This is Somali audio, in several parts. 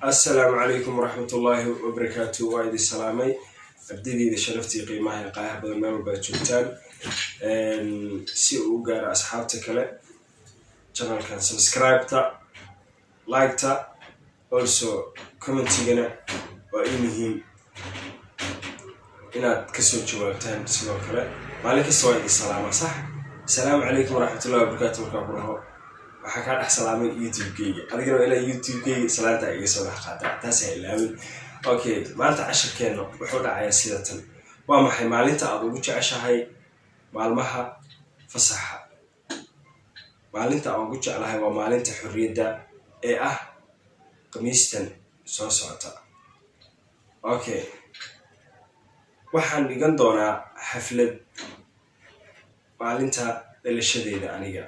السلام عليكم ورحمة الله وبركاته. وايد السلامي أبدي إذا شرفتي قيمة قاعة بدل ما بتشوفتان سي وقارا أصحابتك له channel كان subscribe تا like تا also comment جنا وإنهم إن كسر جوابتان سلوا كله مالك السواد السلامة صح. السلام عليكم ورحمة الله وبركاته. وكبره وحكى أحسن عامل يوتيوب كي أنا قرأ إلى يوتيوب كي سلامة يسوي حقا تاسع الأول. أوكي ما أنت عشر كانوا وحول عياسيدة وما حي معلنت أضوج عشها هاي معلمها فصحة معلنت أضوج على هاي ومعلنت حرية ده إيه قميصتن صوصاتا. أوكي waxaan dhigan doonaa xaflad maalinta dhalashadeeda aniga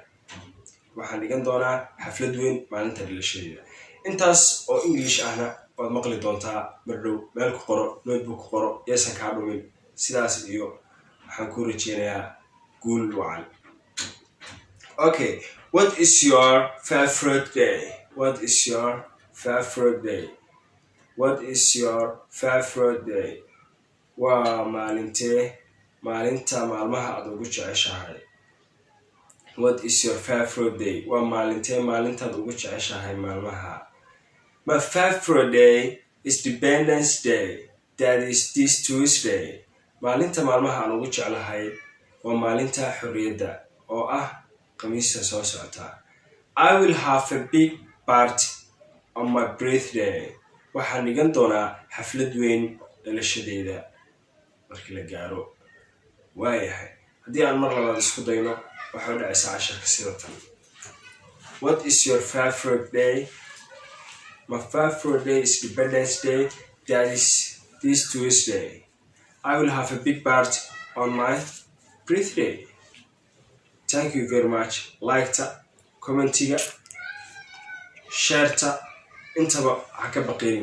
waxaan dhigan doonaa xaflad weyn maalinta dhalashadeeda intaas oo English ahna waad maqli doontaa mardow meel ku qoro notebook ku qoro yeesan ka dhumin sidaas iyo waxaan ku rajeynayaa guul wacan. Okay, what is your favorite day? What is your favorite day? What is your favorite day? maalinta maalmaha aad ugu jeceshahay. What is your favorite day? maalinta aad ugu jeceshahay maalmaha. My favorite day is Independence Day. That is this Tuesday. maalinta maalmaha aan ugu jeclahay waa maalinta xorriyadda oo khamiista soo socota. I will have a big party on my birthday. waxaan dhigan doonaa xaflad weyn dhalashadeeda markii la gaaro. waayahay haddii aan mar labaad isku dayno waxaa dhacaysa casharka sida tan. What is your favorite day? My favorite day is Independence Day. That is this Tuesday. I will have a big party on my birthday. Thank you very much. Like ta, commentiga, share ta, intaba ha ka baqeen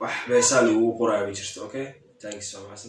wax beesal ugu qoraayo jirto. Okay, thanks so much.